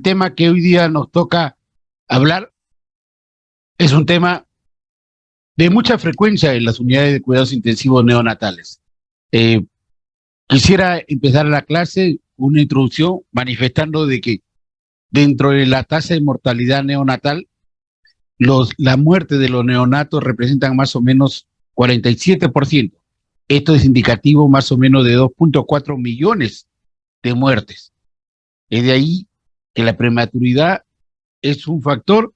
tema que hoy día nos toca hablar es un tema de mucha frecuencia en las unidades de cuidados intensivos neonatales. Eh, Quisiera empezar la clase, una introducción, manifestando de que dentro de la tasa de mortalidad neonatal, la muerte de los neonatos representan más o menos 47%. Esto es indicativo más o menos de 2.4 millones de muertes. Es de ahí que la prematuridad es un factor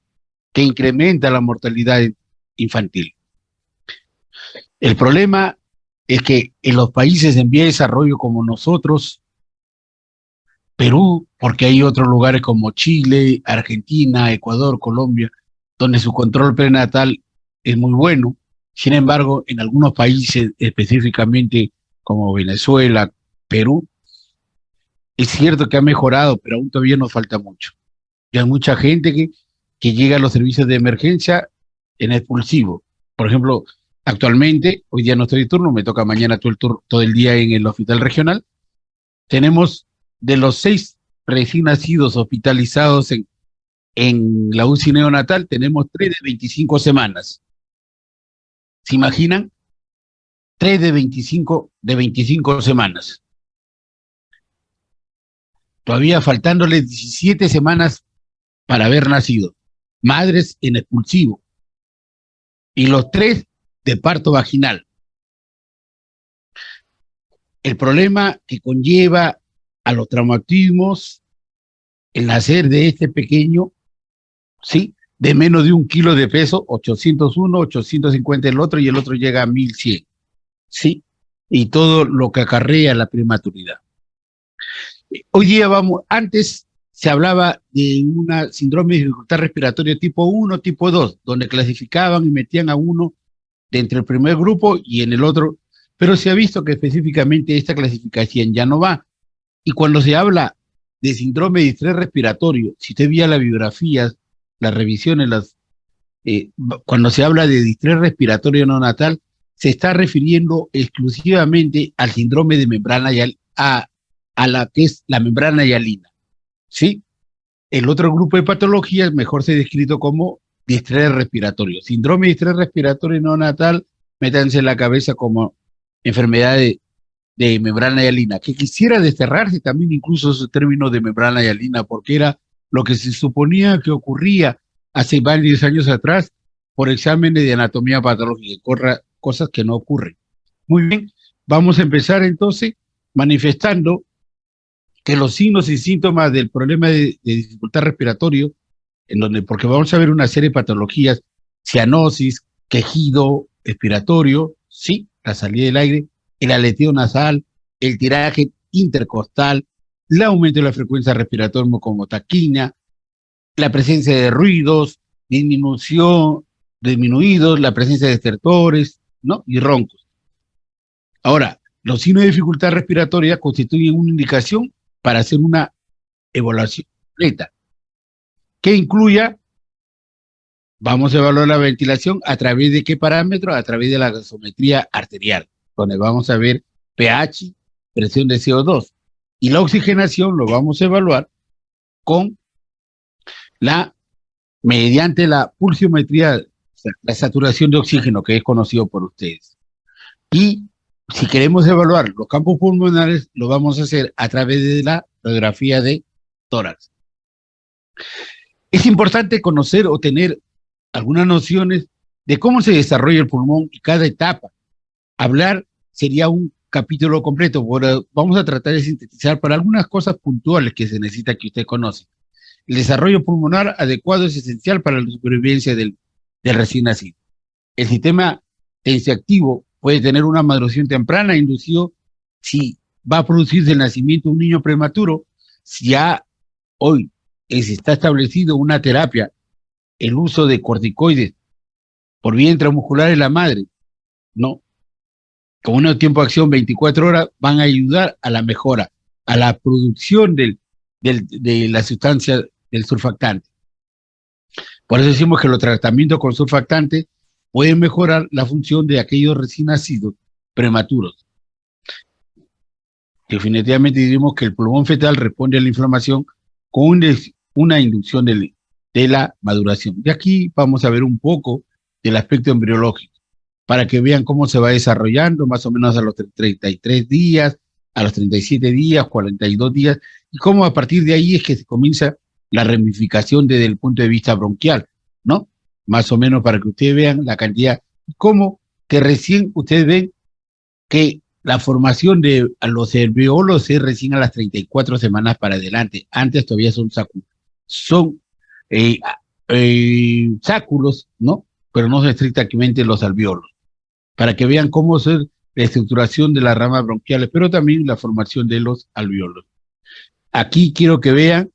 que incrementa la mortalidad infantil. El problema es que en los países en vía de desarrollo como nosotros, Perú, porque hay otros lugares como Chile, Argentina, Ecuador, Colombia, donde su control prenatal es muy bueno. Sin embargo, en algunos países, específicamente como Venezuela, Perú, es cierto que ha mejorado, pero aún todavía nos falta mucho. Y hay mucha gente que llega a los servicios de emergencia en expulsivo. Por ejemplo, actualmente, hoy día no estoy de turno, me toca mañana todo el día en el hospital regional. Tenemos de los 6 recién nacidos hospitalizados en la UCI neonatal, tenemos 3 de 25 semanas. ¿Se imaginan? 3 de 25 semanas. Todavía faltándoles 17 semanas para haber nacido. Madres en expulsivo. Y los 3 de parto vaginal. El problema que conlleva a los traumatismos el nacer de este pequeño, ¿sí? De menos de 1 kilo de peso, 801, 850 el otro, y el otro llega a 1100, ¿sí? Y todo lo que acarrea la prematuridad. Hoy día antes se hablaba de una síndrome de dificultad respiratoria tipo 1, tipo 2, donde clasificaban y metían a uno entre el primer grupo y en el otro, pero se ha visto que específicamente esta clasificación ya no va. Y cuando se habla de síndrome de distrés respiratorio, si usted veía las biografías, las revisiones, cuando se habla de distrés respiratorio neonatal, se está refiriendo exclusivamente al síndrome de membrana a la que es la membrana hialina, ¿sí? El otro grupo de patologías mejor se ha descrito como distrés respiratorio. Síndrome de distrés respiratorio neonatal, métanse en la cabeza como enfermedad de membrana hialina, que quisiera desterrarse también incluso ese término de membrana hialina, porque era lo que se suponía que ocurría hace varios años atrás por exámenes de anatomía patológica, cosas que no ocurren. Muy bien, vamos a empezar entonces manifestando que los signos y síntomas del problema de dificultad respiratorio, porque vamos a ver una serie de patologías, cianosis, quejido expiratorio, sí, la salida del aire, el aleteo nasal, el tiraje intercostal, el aumento de la frecuencia respiratoria como taquina, la presencia de ruidos, disminuidos, la presencia de estertores, ¿no? Y roncos. Ahora, los signos de dificultad respiratoria constituyen una indicación para hacer una evaluación completa, que incluya, vamos a evaluar la ventilación a través de qué parámetros, a través de la gasometría arterial, donde vamos a ver pH, presión de CO2, y la oxigenación lo vamos a evaluar con mediante la pulsiometría, o sea, la saturación de oxígeno, que es conocido por ustedes. Y si queremos evaluar los campos pulmonares, lo vamos a hacer a través de la radiografía de tórax. Es importante conocer o tener algunas nociones de cómo se desarrolla el pulmón y cada etapa. Hablar sería un capítulo completo, pero vamos a tratar de sintetizar para algunas cosas puntuales que se necesita que usted conozca. El desarrollo pulmonar adecuado es esencial para la supervivencia del recién nacido. El sistema tensioactivo puede tener una maduración temprana inducido si va a producirse el nacimiento de un niño prematuro, si ya hoy está establecido una terapia, el uso de corticoides por vía intramuscular en la madre, ¿no? Con un tiempo de acción 24 horas van a ayudar a la mejora, a la producción de la sustancia del surfactante. Por eso decimos que los tratamientos con surfactante pueden mejorar la función de aquellos recién nacidos prematuros. Definitivamente diríamos que el pulmón fetal responde a la inflamación con un una inducción de la maduración. Y aquí vamos a ver un poco del aspecto embriológico, para que vean cómo se va desarrollando más o menos a los 33 días, a los 37 días, 42 días, y cómo a partir de ahí es que se comienza la ramificación desde el punto de vista bronquial, ¿no? Más o menos para que ustedes vean la cantidad, cómo que recién ustedes ven que la formación de los alveolos es recién a las 34 semanas para adelante. Antes todavía son eh, sáculos, ¿no? Pero no son estrictamente los alveolos, para que vean cómo es la estructuración de las ramas bronquiales, pero también la formación de los alveolos. Aquí quiero que vean,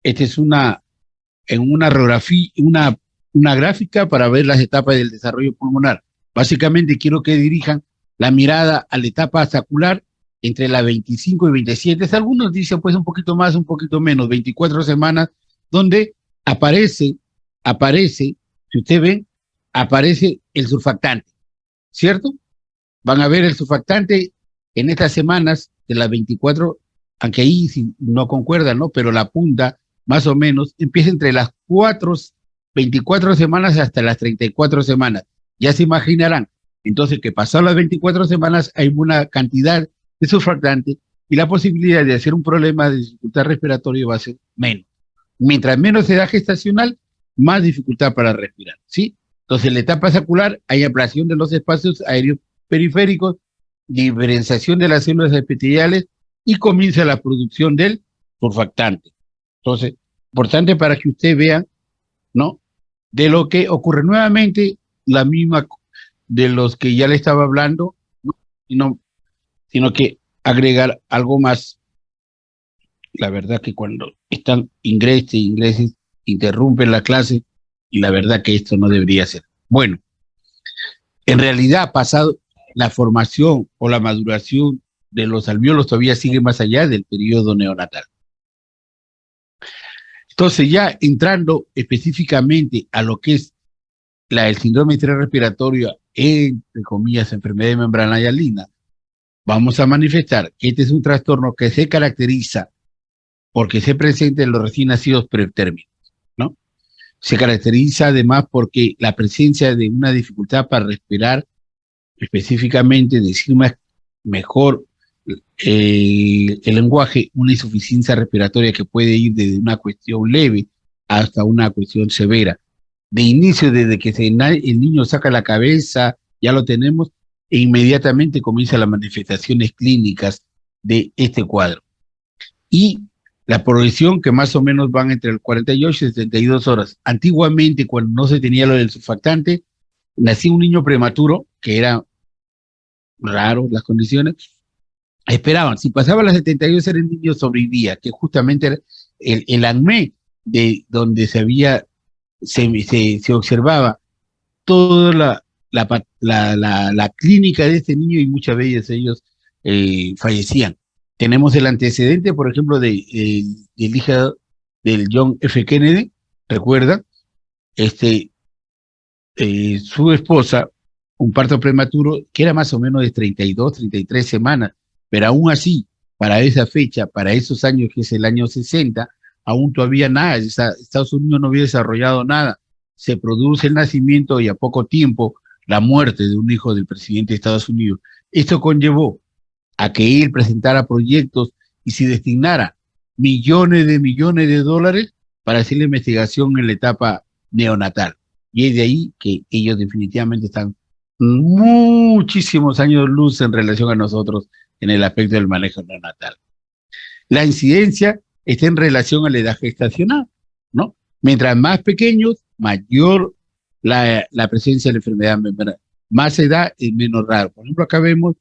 esta es una radiografía, una gráfica para ver las etapas del desarrollo pulmonar. Básicamente quiero que dirijan la mirada a la etapa sacular entre las 25 y 27. Algunos dicen pues un poquito más, un poquito menos, 24 semanas, donde aparece, si usted ven, aparece el surfactante, ¿cierto? Van a ver el surfactante en estas semanas de las 24, aunque ahí si no concuerdan, ¿no? Pero la punta, más o menos, empieza entre las 24 semanas hasta las 34 semanas. Ya se imaginarán. Entonces, que pasadas las 24 semanas hay una cantidad de surfactante y la posibilidad de hacer un problema de dificultad respiratoria va a ser menos. Mientras menos edad gestacional, más dificultad para respirar, ¿sí? Entonces, en la etapa sacular hay ampliación de los espacios aéreos periféricos, diferenciación de las células epiteliales y comienza la producción del surfactante. Entonces, importante para que usted vea, ¿no? De lo que ocurre nuevamente, la misma de los que ya le estaba hablando, ¿no? Sino que agregar algo más. La verdad que cuando están ingleses, interrumpen la clase y la verdad que esto no debería ser. Bueno, en realidad pasado la formación o la maduración de los alvéolos todavía sigue más allá del periodo neonatal. Entonces ya entrando específicamente a lo que es el síndrome de estrés respiratorio, entre comillas, enfermedad de membrana hialina, vamos a manifestar que este es un trastorno que se caracteriza porque se presenta en los recién nacidos pretérminos, ¿no? Se caracteriza además porque la presencia de una dificultad para respirar, específicamente decir mejor el lenguaje, una insuficiencia respiratoria que puede ir desde una cuestión leve hasta una cuestión severa. De inicio, desde que el niño saca la cabeza, ya lo tenemos, e inmediatamente comienzan las manifestaciones clínicas de este cuadro. Y la progresión que más o menos van entre el 48 y 72 horas. Antiguamente, cuando no se tenía lo del surfactante, nacía un niño prematuro, que era raro las condiciones, esperaban, si pasaba las 72 horas el niño sobrevivía, que justamente era el ANME, de donde se observaba toda la clínica de este niño y muchas veces ellos fallecían. Tenemos el antecedente, por ejemplo, del hijo del John F. Kennedy, recuerda, su esposa, un parto prematuro que era más o menos de 32, 33 semanas, pero aún así, para esa fecha, para esos años que es el año 60, aún todavía nada, Estados Unidos no había desarrollado nada. Se produce el nacimiento y a poco tiempo la muerte de un hijo del presidente de Estados Unidos. Esto conllevó a que él presentara proyectos y se destinara millones de dólares para hacer la investigación en la etapa neonatal. Y es de ahí que ellos definitivamente están muchísimos años luz en relación a nosotros en el aspecto del manejo neonatal. La incidencia está en relación a la edad gestacional, ¿no? Mientras más pequeños, mayor la presencia de la enfermedad membrana. Más edad es menos raro. Por ejemplo, acá vemos,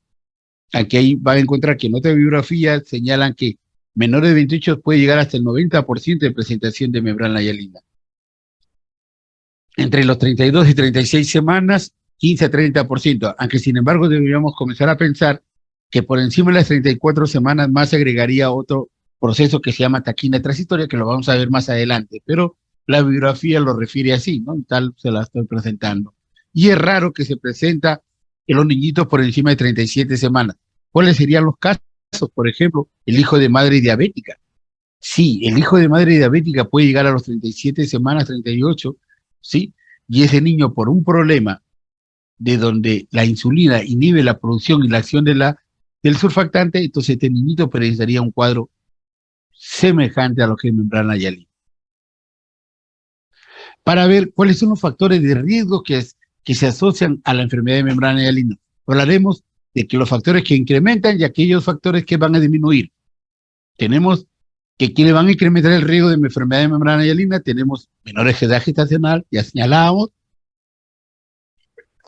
aquí ahí van a encontrar que en otra bibliografía señalan que menores de 28 puede llegar hasta el 90% de presentación de membrana hialina. Entre los 32 y 36 semanas, 15 a 30%, aunque sin embargo deberíamos comenzar a pensar que por encima de las 34 semanas más se agregaría otro proceso que se llama taquina transitoria, que lo vamos a ver más adelante, pero la bibliografía lo refiere así, ¿no? Y tal se la estoy presentando. Y es raro que se presenta en los niñitos por encima de 37 semanas. ¿Cuáles serían los casos? Por ejemplo, el hijo de madre diabética, Sí, el hijo de madre diabética puede llegar a los 37 semanas, 38, ¿sí? Y ese niño por un problema de donde la insulina inhibe la producción y la acción del surfactante, entonces este niñito presentaría un cuadro semejante a lo que es membrana hialina. Para ver cuáles son los factores de riesgo que se asocian a la enfermedad de membrana hialina. Hablaremos de que los factores que incrementan y aquellos factores que van a disminuir. Tenemos que quienes van a incrementar el riesgo de enfermedad de membrana hialina, tenemos menores de edad gestacional, ya señalábamos,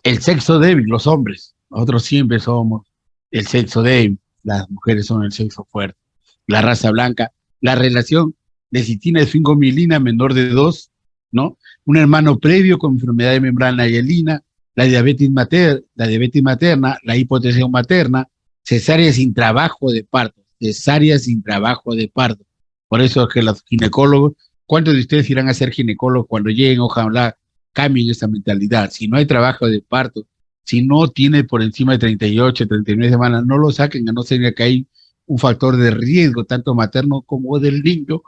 el sexo débil, los hombres, nosotros siempre somos el sexo débil, las mujeres son el sexo fuerte, la raza blanca, la relación lecitina de 5-milina menor de 2, ¿no? Un hermano previo con enfermedad de membrana hialina, la diabetes materna, la hipotensión materna, cesárea sin trabajo de parto, cesárea sin trabajo de parto. Por eso es que los ginecólogos, ¿cuántos de ustedes irán a ser ginecólogos cuando lleguen? Ojalá cambien esa mentalidad. Si no hay trabajo de parto, si no tiene por encima de 38, 39 semanas, no lo saquen, a no ser que hay un factor de riesgo, tanto materno como del niño,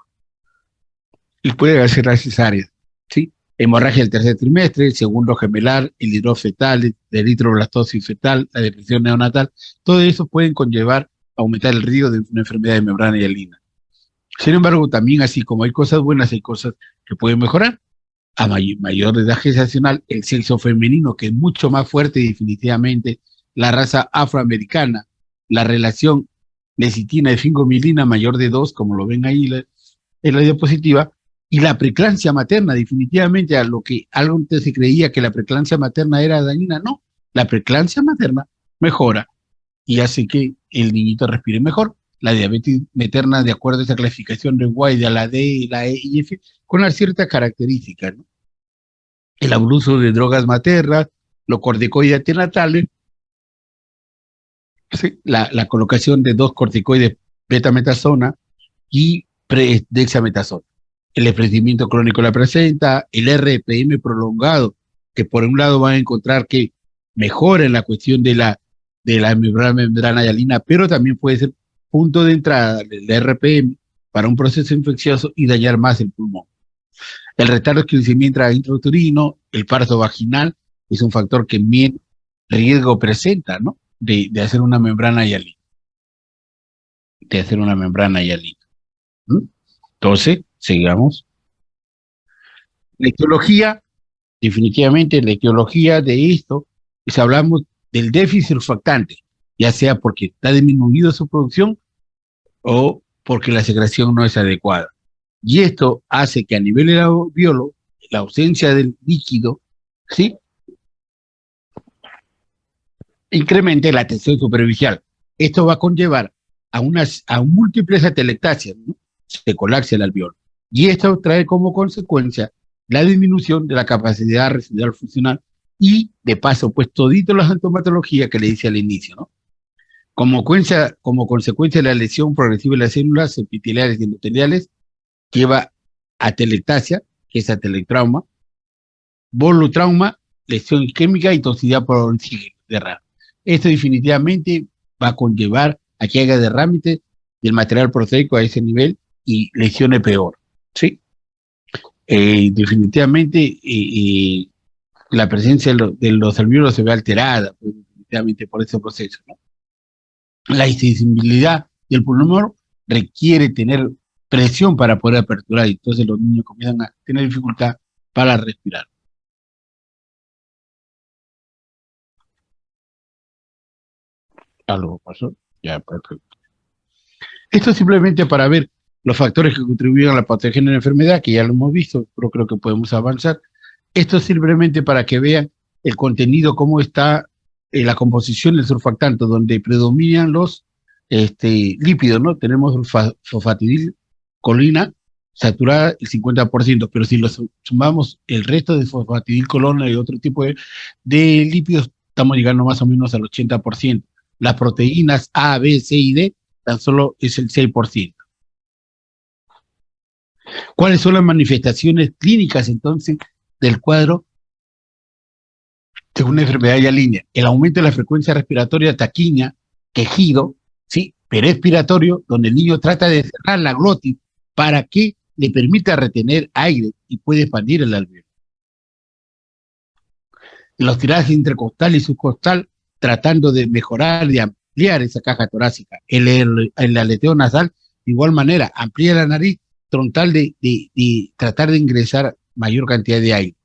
y puede hacer la cesárea, ¿sí? Hemorragia del tercer trimestre, segundo gemelar, el hidrofetal, el eritroblastosis fetal, la depresión neonatal, todo eso pueden conllevar aumentar el riesgo de una enfermedad de membrana hialina. Sin embargo, también así como hay cosas buenas, hay cosas que pueden mejorar. A mayor edad gestacional, el sexo femenino, que es mucho más fuerte definitivamente, la raza afroamericana, la relación lecitina de 5-milina mayor de 2, como lo ven ahí en la diapositiva, y la preeclampsia materna, definitivamente a lo que algo antes se creía que la preeclampsia materna era dañina, no, la preeclampsia materna mejora y hace que el niñito respire mejor. La diabetes materna, de acuerdo a esa clasificación de White, a la D, la E y F, con unas ciertas características, ¿no? El abuso de drogas maternas, los corticoides antinatales, ¿sí? La colocación de 2 corticoides betametasona y dexametasona, el enfriamiento crónico de la placenta, el RPM prolongado, que por un lado van a encontrar que mejora en la cuestión de la membrana hialina, pero también puede ser punto de entrada del RPM para un proceso infeccioso y dañar más el pulmón. El retardo de crecimiento intrauterino, el parto vaginal, es un factor que bien riesgo presenta, ¿no? De hacer una membrana hialina, de hacer una membrana hialina. ¿Mm? Entonces, sigamos. La etiología, definitivamente la etiología de esto, es hablamos del déficit surfactante, ya sea porque está disminuido su producción o porque la secreción no es adecuada. Y esto hace que a nivel del alveolo, la ausencia del líquido, ¿sí? Incremente la tensión superficial. Esto va a conllevar a múltiples atelectasias, ¿no? Se colapsa el alveolo. Y esto trae como consecuencia la disminución de la capacidad residual funcional y, de paso, pues todito la sintomatología que le dice al inicio, ¿no? Como consecuencia de la lesión progresiva de las células epiteliales y endoteliales, lleva a atelectasia, que es atelectrauma, volutrauma, lesión isquémica y toxicidad por oxígeno, derrame. Esto definitivamente va a conllevar a que haya derrames del material proteico a ese nivel y lesiones peor, ¿sí? Definitivamente la presencia de los alvéolos se ve alterada, pues, definitivamente por ese proceso, ¿no? La insensibilidad del pulmón requiere tener presión para poder aperturar, y entonces los niños comienzan a tener dificultad para respirar. Algo pasó, ya, perfecto. Esto es simplemente para ver los factores que contribuyen a la patogenia de la enfermedad, que ya lo hemos visto, pero creo que podemos avanzar. Esto es simplemente para que vean el contenido, cómo está la composición del surfactante, donde predominan los lípidos, ¿no? Tenemos fosfatidilcolina saturada el 50%, pero si lo sumamos el resto de fosfatidilcolina y otro tipo de lípidos, estamos llegando más o menos al 80%. Las proteínas A, B, C y D tan solo es el 6%. ¿Cuáles son las manifestaciones clínicas entonces del cuadro de una enfermedad ya línea? El aumento de la frecuencia respiratoria, taquiña, quejido, ¿sí? Perespiratorio, donde el niño trata de cerrar la glotis para que le permita retener aire y puede expandir el alveolo. Los tirajes intercostal y subcostal, tratando de mejorar, de ampliar esa caja torácica. El aleteo nasal, de igual manera, amplía la nariz, frontal de tratar de ingresar mayor cantidad de aire.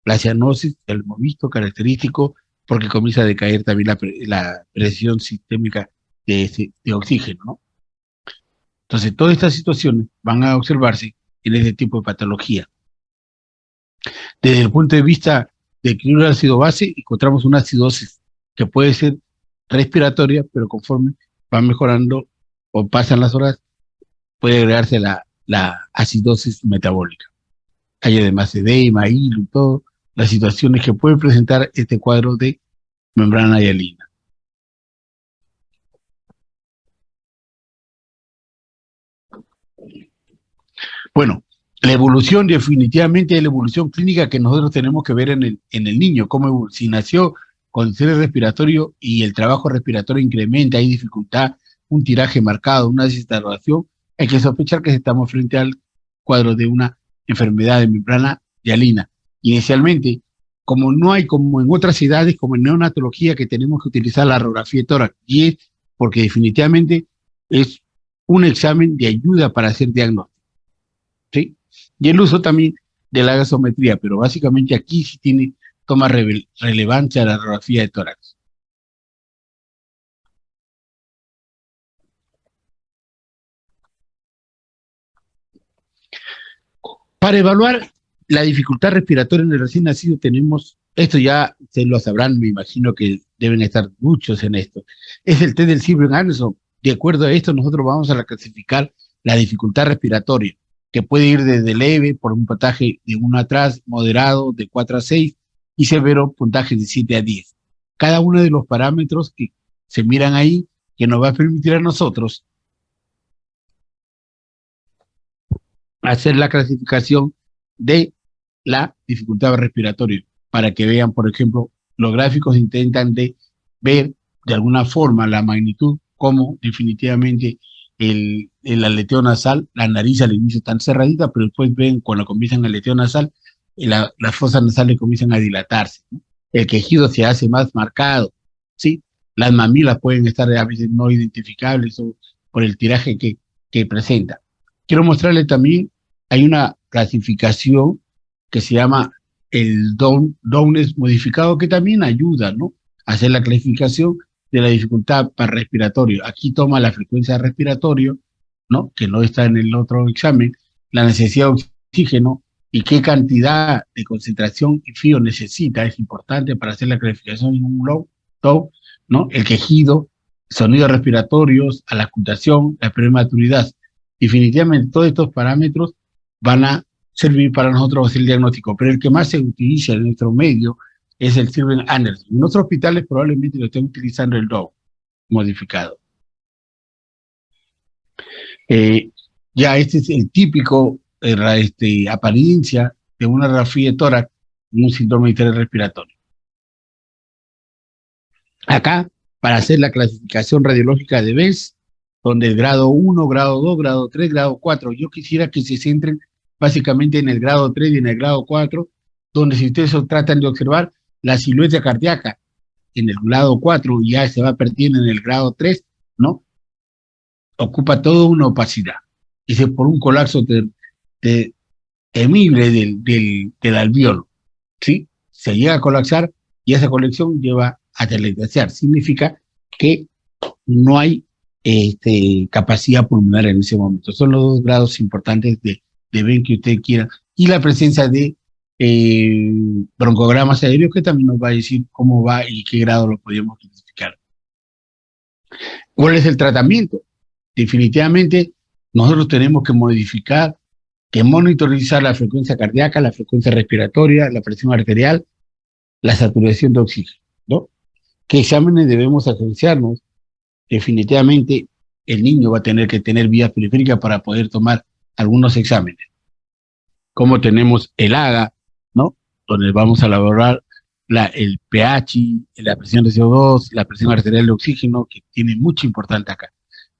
La cianosis, el hemos visto, característico, porque comienza a decaer también la presión sistémica de oxígeno, ¿no? Entonces, todas estas situaciones van a observarse en este tipo de patología. Desde el punto de vista del cloruro de ácido base, encontramos una acidosis que puede ser respiratoria, pero conforme van mejorando o pasan las horas, puede agregarse la acidosis metabólica. Hay además edema, hilo y todo, las situaciones que puede presentar este cuadro de membrana hialina. Bueno, la evolución definitivamente es la evolución clínica que nosotros tenemos que ver en el niño, cómo si nació con estrés respiratorio y el trabajo respiratorio incrementa, hay dificultad, un tiraje marcado, una deshidratación, hay que sospechar que estamos frente al cuadro de una enfermedad de membrana hialina. Inicialmente, como no hay como en otras edades, como en neonatología, que tenemos que utilizar la radiografía de tórax, y es porque definitivamente es un examen de ayuda para hacer diagnóstico, ¿sí? Y el uso también de la gasometría, pero básicamente aquí sí toma relevancia la radiografía de tórax. Para evaluar la dificultad respiratoria en el recién nacido tenemos, esto ya se lo sabrán, me imagino que deben estar muchos en esto, es el test del Sjögren-Anderson. De acuerdo a esto, nosotros vamos a clasificar la dificultad respiratoria, que puede ir desde leve, por un puntaje de 1 a 3, moderado, de 4 a 6, y severo, puntaje de 7 a 10. Cada uno de los parámetros que se miran ahí, que nos va a permitir a nosotros hacer la clasificación de la dificultad respiratoria, para que vean, por ejemplo, los gráficos intentan de ver de alguna forma la magnitud, como definitivamente el aleteo nasal, la nariz al inicio están cerraditas, pero después ven cuando comienzan el aleteo nasal, las fosas nasales comienzan a dilatarse, ¿no? El quejido se hace más marcado, ¿sí? Las mamilas pueden estar a veces no identificables o por el tiraje que presenta. Quiero mostrarle también, hay una clasificación que se llama el Downes modificado, que también ayuda, ¿no?, a hacer la clasificación de la dificultad para respiratorio. Aquí toma la frecuencia respiratoria, ¿no?, que no está en el otro examen, la necesidad de oxígeno y qué cantidad de concentración y frío necesita, es importante para hacer la clasificación en un low, ¿no?, el quejido, sonidos respiratorios, a la ocultación, la prematuridad. Definitivamente todos estos parámetros van a servir para nosotros hacer el diagnóstico, pero el que más se utiliza en nuestro medio es el Sjögren-Anderson. En otros hospitales probablemente lo estén utilizando el DOW modificado. Ya este es el típico apariencia de una radiografía de tórax en un síndrome de estrés respiratorio. Acá, para hacer la clasificación radiológica de BES, donde el grado 1, grado 2, grado 3, grado 4, yo quisiera que se centren básicamente en el grado 3 y en el grado 4, donde si ustedes tratan de observar la silueta cardíaca en el grado 4 ya se va perdiendo en el grado 3, ¿no? Ocupa toda una opacidad. Y es por un colapso temible del alveolo, ¿sí? Se llega a colapsar y esa colección lleva a telegraciar. Significa que no hay capacidad pulmonar en ese momento. Son los dos grados importantes de ven que usted quiera. Y la presencia de broncogramas aéreos, que también nos va a decir cómo va y qué grado lo podemos clasificar. ¿Cuál es el tratamiento? Definitivamente nosotros tenemos que modificar, que monitorizar la frecuencia cardíaca, la frecuencia respiratoria, la presión arterial, la saturación de oxígeno, ¿no? ¿Qué exámenes debemos asociarnos? Definitivamente el niño va a tener que tener vías periféricas para poder tomar algunos exámenes. Como tenemos el AGA, ¿no?, donde vamos a elaborar el pH, la presión de CO2, la presión arterial de oxígeno, que tiene mucho importante acá.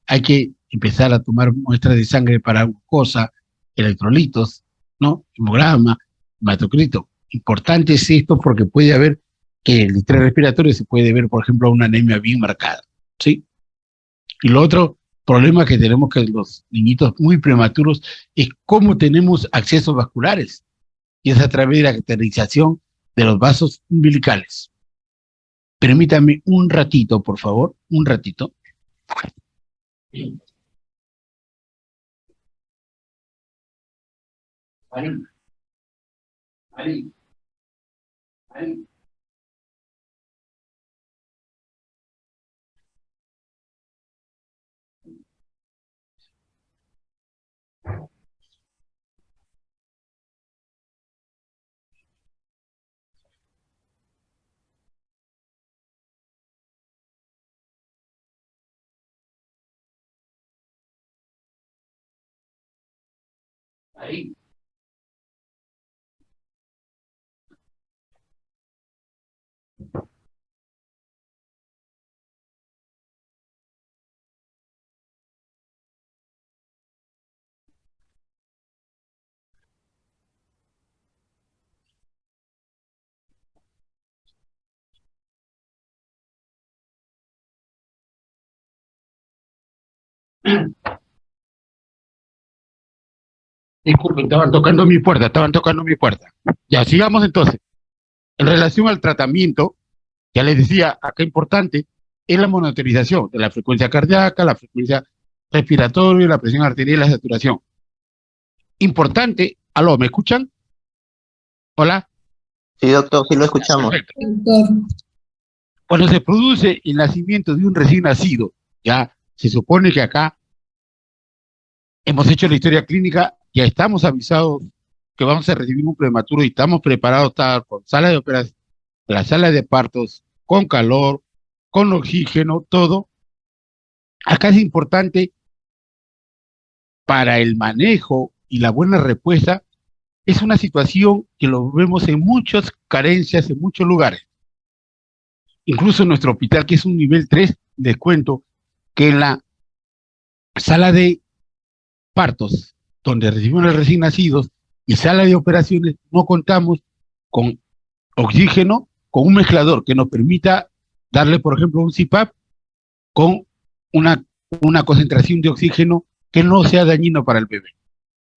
Hay que empezar a tomar muestras de sangre para glucosa, electrolitos, ¿no? Hemograma, hematocrito. Importante es esto porque puede haber que el estrés respiratorio se puede ver, por ejemplo, a una anemia bien marcada, ¿sí? Y lo otro problema que tenemos que los niñitos muy prematuros es cómo tenemos accesos vasculares, y es a través de la cateterización de los vasos umbilicales. Permítame un ratito, por favor, un ratito. Ahí, ahí, ahí. Ahí. Disculpen, estaban tocando mi puerta. Ya, sigamos entonces. En relación al tratamiento, ya les decía, acá importante es la monitorización de la frecuencia cardíaca, la frecuencia respiratoria, la presión arterial y la saturación. Importante, aló, ¿me escuchan? Hola. Sí, doctor, sí lo escuchamos. Perfecto. Cuando se produce el nacimiento de un recién nacido, ya se supone que acá hemos hecho la historia clínica, ya estamos avisados que vamos a recibir un prematuro y estamos preparados con sala de operación, la sala de partos, con calor, con oxígeno, todo. Acá es importante para el manejo y la buena respuesta, es una situación que lo vemos en muchas carencias, en muchos lugares. Incluso en nuestro hospital, que es un nivel 3, les cuento que en la sala de partos, donde recibimos a los recién nacidos, y sala de operaciones, no contamos con oxígeno, con un mezclador que nos permita darle, por ejemplo, un CPAP con una, una concentración de oxígeno que no sea dañino para el bebé.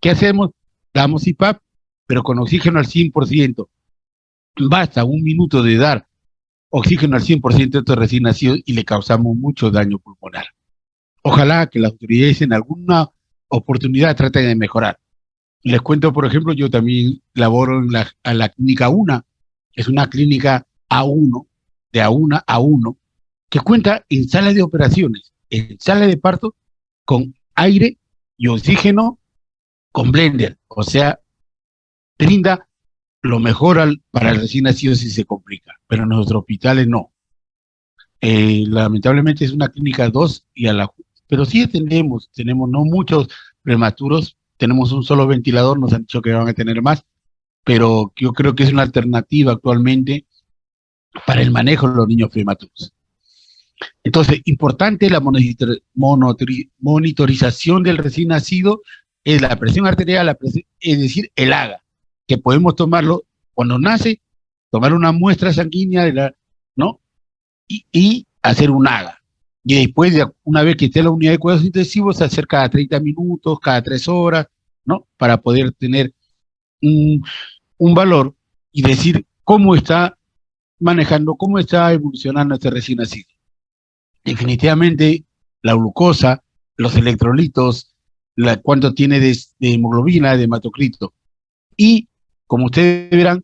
¿Qué hacemos? Damos CPAP, pero con oxígeno al 100%. Basta un minuto de dar oxígeno al 100% de estos recién nacidos y le causamos mucho daño pulmonar. Ojalá que las autoridades en alguna oportunidad traten de mejorar. Les cuento, por ejemplo, yo también laboro en la clínica UNA, es una clínica A1, de A1 a 1, que cuenta en sala de operaciones, en sala de parto, con aire y oxígeno con blender, o sea, brinda lo mejor para el recién nacido si se complica, pero en nuestros hospitales no. Lamentablemente es una clínica 2 pero sí tenemos no muchos prematuros, tenemos un solo ventilador, nos han dicho que van a tener más, pero yo creo que es una alternativa actualmente para el manejo de los niños prematuros. Entonces, importante la monitorización del recién nacido es la presión arterial, es decir, el AGA, que podemos tomarlo cuando nace, tomar una muestra sanguínea ¿no? Y hacer un AGA. Y después, una vez que esté en la unidad de cuidados intensivos, hacer cada 30 minutos, cada 3 horas, ¿no? Para poder tener un valor y decir cómo está manejando, cómo está evolucionando este recién nacido. Definitivamente la glucosa, los electrolitos, cuánto tiene de hemoglobina, de hematocrito. Y como ustedes verán,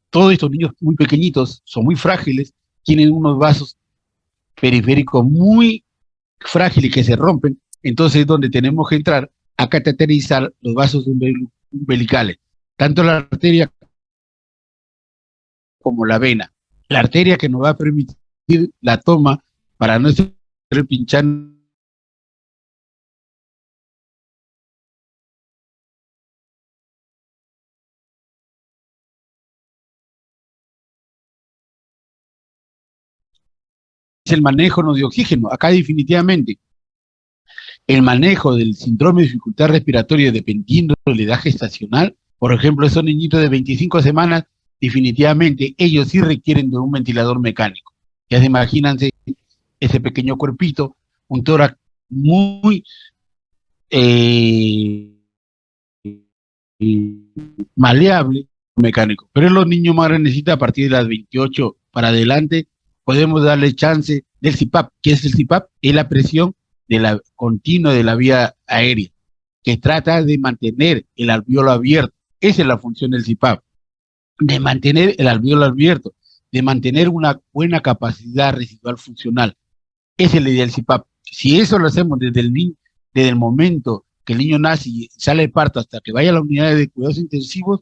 todos estos niños muy pequeñitos son muy frágiles, tienen unos vasos periféricos muy frágiles que se rompen, entonces es donde tenemos que entrar a cateterizar los vasos umbilicales, tanto la arteria como la vena. La arteria que nos va a permitir la toma para no estar pinchando el manejo no de oxígeno. Acá definitivamente El manejo del síndrome de dificultad respiratoria dependiendo de la edad gestacional, por ejemplo, esos niñitos de 25 semanas, definitivamente ellos sí requieren de un ventilador mecánico. Ya se imagínense ese pequeño cuerpito, un tórax muy eh, maleable, mecánico. Pero en los niños más necesita a partir de las 28 para adelante, podemos darle chance del CPAP. ¿Qué es el CPAP? Es la presión de la continua de la vía aérea, que trata de mantener el alveolo abierto. Esa es la función del CPAP, de mantener el alveolo abierto, de mantener una buena capacidad residual funcional. Esa es la idea del CPAP. Si eso lo hacemos desde el momento que el niño nace y sale de parto hasta que vaya a la unidad de cuidados intensivos,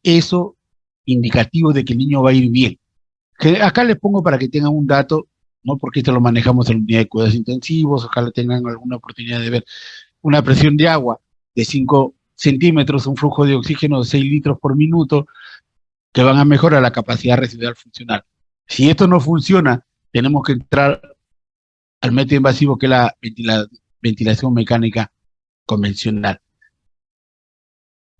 eso indicativo de que el niño va a ir bien. Que acá les pongo para que tengan un dato, no porque esto lo manejamos en la unidad de cuidados intensivos, ojalá tengan alguna oportunidad de ver una presión de agua de 5 centímetros, un flujo de oxígeno de 6 litros por minuto, que van a mejorar la capacidad residual funcional. Si esto no funciona, tenemos que entrar al método invasivo que es la ventilación mecánica convencional.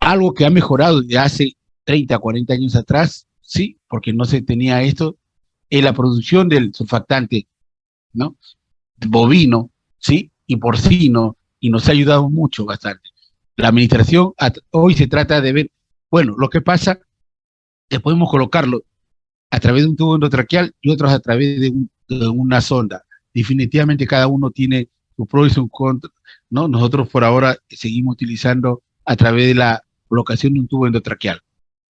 Algo que ha mejorado desde hace 30, 40 años atrás, sí, porque no se tenía esto, es la producción del surfactante, ¿no? Bovino, sí, y porcino, y nos ha ayudado mucho, bastante. La administración hoy se trata de ver, bueno, lo que pasa, que podemos colocarlo a través de un tubo endotraqueal y otros a través de una sonda. Definitivamente cada uno tiene su pro y su contra, ¿no? Nosotros por ahora seguimos utilizando a través de la colocación de un tubo endotraqueal.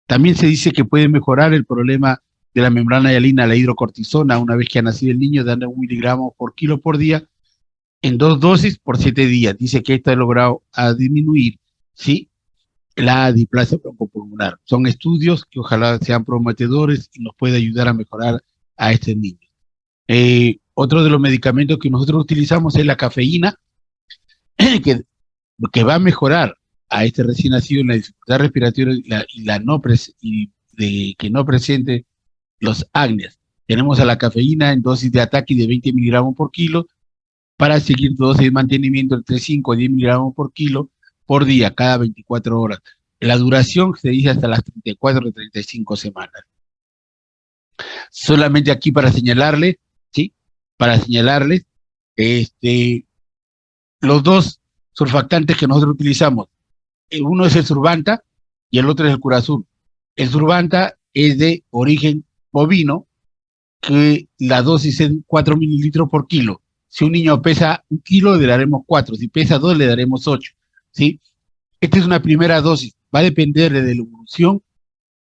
También se dice que puede mejorar el problema de la membrana hialina, la hidrocortisona, una vez que ha nacido el niño, dando 1 miligramo por kilo por día, en 2 dosis por 7 días. Dice que esto ha logrado a disminuir, ¿sí?, la displasia broncopulmonar. Son estudios que ojalá sean prometedores y nos puede ayudar a mejorar a este niño. Otro de los medicamentos que nosotros utilizamos es la cafeína, que, que va a mejorar a este recién nacido en la dificultad respiratoria y de que no presente los acnes. Tenemos a la cafeína en dosis de ataque de 20 miligramos por kilo para seguir dosis de mantenimiento entre 5 y 10 miligramos por kilo por día, cada 24 horas. La duración se dice hasta las 34 o 35 semanas. Solamente aquí para señalarles, ¿sí? Para señalarles, los dos surfactantes que nosotros utilizamos, uno es el Survanta y el otro es el Curazur. El Survanta es de origen bovino, que la dosis es 4 mililitros por kilo. Si un niño pesa 1 kilo, le daremos 4. Si pesa 2, le daremos 8. ¿Sí? Esta es una primera dosis. Va a depender de la evolución,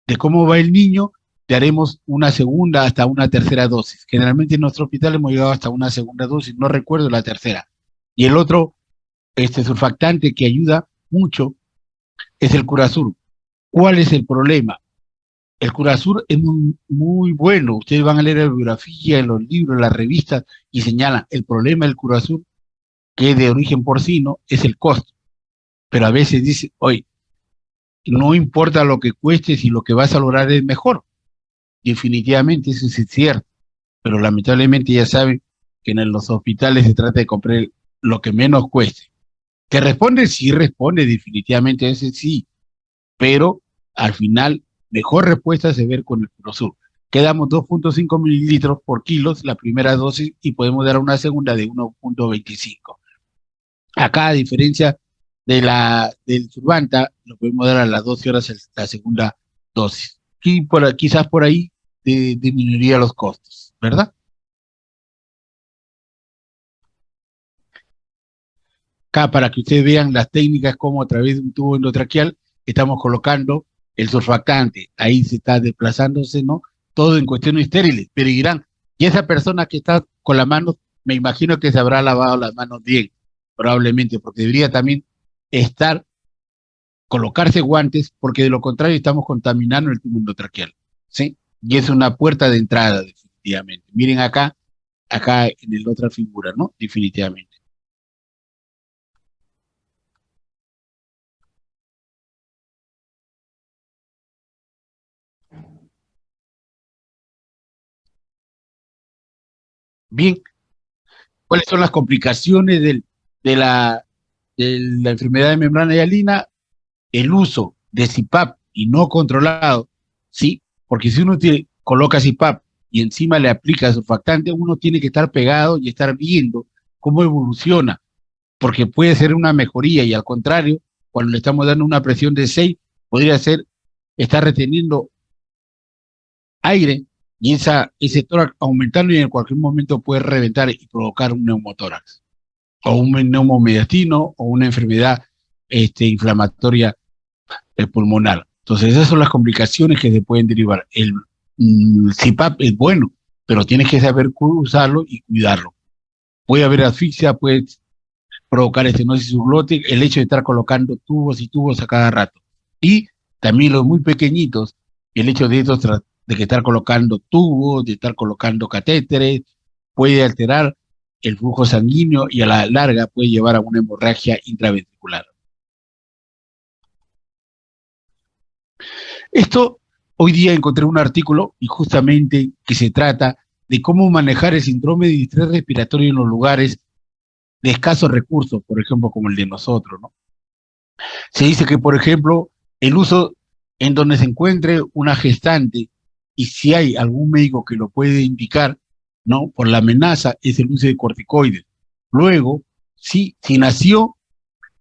de cómo va el niño. Le haremos una segunda hasta una tercera dosis. Generalmente en nuestro hospital hemos llegado hasta una segunda dosis. No recuerdo la tercera. Y el otro, surfactante que ayuda mucho, es el Curazur. ¿Cuál es el problema? El Curazur es muy bueno. Ustedes van a leer la biografía, en los libros, en las revistas, y señalan el problema del Curazur, que es de origen porcino, es el costo. Pero a veces dice, oye, no importa lo que cueste, si lo que vas a lograr es mejor. Definitivamente eso es cierto. Pero lamentablemente ya saben que en los hospitales se trata de comprar lo que menos cueste. ¿Que responde? Sí responde, definitivamente ese sí. Pero al final, mejor respuesta se ve con el Curazur. Quedamos 2.5 mililitros por kilo la primera dosis y podemos dar una segunda de 1.25. Acá, a diferencia del Survanta, lo podemos dar a las 12 horas la segunda dosis. Y quizás por ahí disminuiría los costos, ¿verdad? Acá, para que ustedes vean las técnicas, como a través de un tubo endotraqueal estamos colocando el surfactante. Ahí se está desplazándose, ¿no? Todo en cuestiones estériles. Pero dirán, y esa persona que está con las manos, me imagino que se habrá lavado las manos bien, probablemente, porque debería también estar, colocarse guantes, porque de lo contrario estamos contaminando el tubo endotraqueal, ¿sí? Y es una puerta de entrada, definitivamente. Miren acá en la otra figura, ¿no? Definitivamente. Bien, ¿cuáles son las complicaciones de la enfermedad de membrana hialina, el uso de CPAP y no controlado, ¿sí? Porque si uno coloca CPAP y encima le aplica surfactante, uno tiene que estar pegado y estar viendo cómo evoluciona, porque puede ser una mejoría y al contrario, cuando le estamos dando una presión de 6, podría ser estar reteniendo aire y ese tórax aumentando y en cualquier momento puede reventar y provocar un neumotórax o un neumomediastino o una enfermedad inflamatoria pulmonar. Entonces esas son las complicaciones que se pueden derivar. El CPAP es bueno, pero tienes que saber usarlo y cuidarlo. Puede haber asfixia, puede provocar estenosis subglótica, el hecho de estar colocando tubos y tubos a cada rato. Y también los muy pequeñitos, el hecho de estos de que estar colocando tubos, de estar colocando catéteres, puede alterar el flujo sanguíneo y a la larga puede llevar a una hemorragia intraventricular. Esto, hoy día encontré un artículo y justamente que se trata de cómo manejar el síndrome de distrés respiratorio en los lugares de escasos recursos, por ejemplo, como el de nosotros, ¿no? Se dice que, por ejemplo, el uso en donde se encuentre una gestante y si hay algún médico que lo puede indicar, ¿no? Por la amenaza, es el uso de corticoides. Luego, si nació,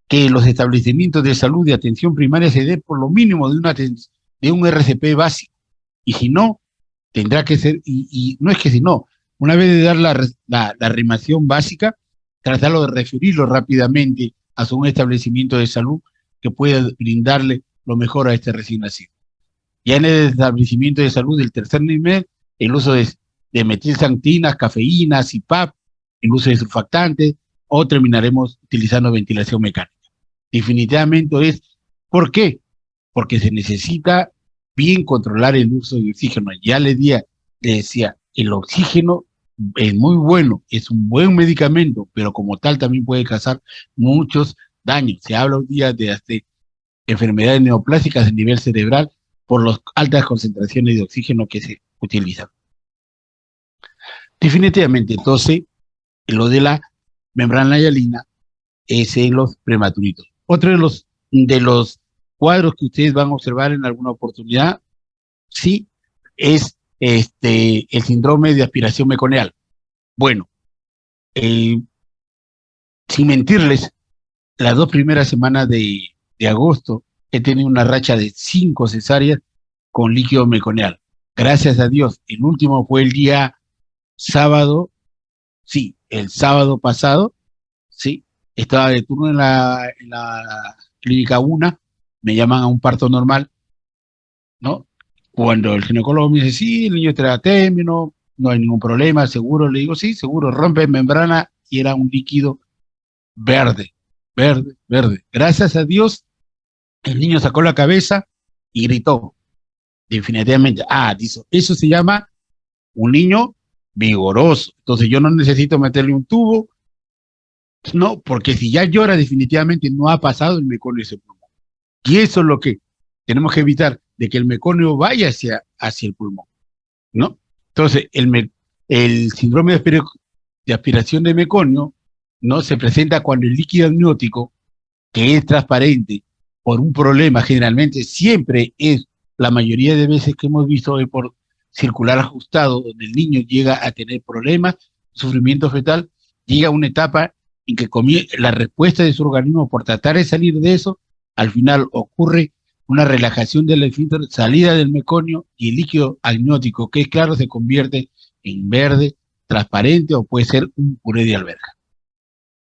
que los establecimientos de salud de atención primaria se den por lo mínimo de un RCP básico. Y si no, tendrá que ser, y no es que si no, una vez de dar la reanimación básica, tratarlo de referirlo rápidamente a un establecimiento de salud que pueda brindarle lo mejor a este recién nacido. Ya en el establecimiento de salud del tercer nivel, el uso de metilxantinas, cafeína, CPAP, el uso de surfactantes, o terminaremos utilizando ventilación mecánica. Definitivamente es, ¿por qué? Porque se necesita bien controlar el uso de oxígeno. Ya le decía, el oxígeno es muy bueno, es un buen medicamento, pero como tal también puede causar muchos daños. Se habla hoy día de hasta enfermedades neoplásicas a nivel cerebral por las altas concentraciones de oxígeno que se utilizan. Definitivamente, entonces, lo de la membrana hialina es en los prematuritos. Otro de los cuadros que ustedes van a observar en alguna oportunidad, sí, es el síndrome de aspiración meconial. Bueno, eh, sin mentirles, las 2 primeras semanas de agosto he tenido una racha de 5 cesáreas con líquido meconial. Gracias a Dios, el último fue el día sábado, sí, el sábado pasado, sí, estaba de turno en la clínica 1, me llaman a un parto normal, ¿no? Cuando el ginecólogo me dice, sí, el niño está a término, no hay ningún problema, seguro, le digo, sí, seguro, rompe membrana y era un líquido verde, verde, verde. Gracias a Dios, el niño sacó la cabeza y gritó, definitivamente, dice, eso se llama un niño vigoroso. Entonces yo no necesito meterle un tubo, no, porque si ya llora definitivamente no ha pasado el meconio ese pulmón. Y eso es lo que tenemos que evitar, de que el meconio vaya hacia el pulmón, ¿no? Entonces el síndrome de aspiración de meconio, ¿no? Se presenta cuando el líquido amniótico, que es transparente, por un problema generalmente, siempre es, la mayoría de veces que hemos visto es por circular ajustado, donde el niño llega a tener problemas, sufrimiento fetal, llega a una etapa en que la respuesta de su organismo por tratar de salir de eso, al final ocurre una relajación del esfínter, salida del meconio y el líquido amniótico, que es claro, se convierte en verde, transparente o puede ser un puré de alberja.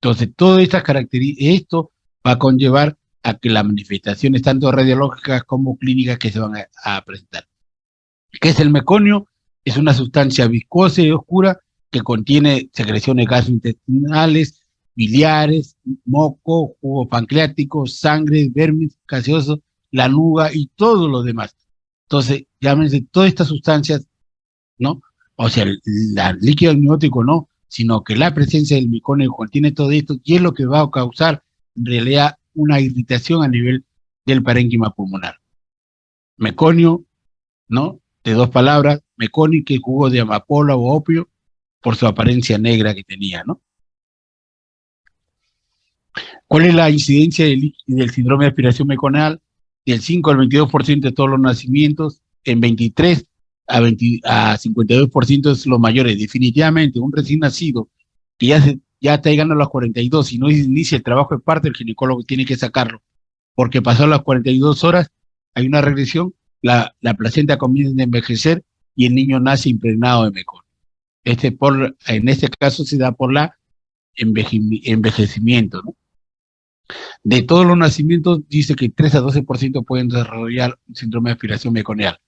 Entonces, todas estas características, esto va a conllevar a que las manifestaciones, tanto radiológicas como clínicas, que se van a presentar. ¿Qué es el meconio? Es una sustancia viscosa y oscura que contiene secreciones gastrointestinales, biliares, moco, jugo pancreático, sangre, vermis, gaseoso, lanuga y todo lo demás. Entonces, llámense todas estas sustancias, ¿no? O sea, el líquido amniótico no, sino que la presencia del meconio contiene todo esto y es lo que va a causar en realidad una irritación a nivel del parénquima pulmonar. Meconio, ¿no? De 2 palabras, meconio, que es jugo de amapola o opio, por su apariencia negra que tenía, ¿no? ¿Cuál es la incidencia del síndrome de aspiración meconal? Del 5 al 22% de todos los nacimientos, en 23 a 52% es los mayores. Definitivamente, un recién nacido que ya está llegando a los 42 y no inicia el trabajo de parto, el ginecólogo tiene que sacarlo, porque pasado las 42 horas hay una regresión, la placenta comienza a envejecer y el niño nace impregnado de meconio. En este caso se da por la envejecimiento, ¿no? De todos los nacimientos, dice que 3 a 12% pueden desarrollar un síndrome de aspiración meconial.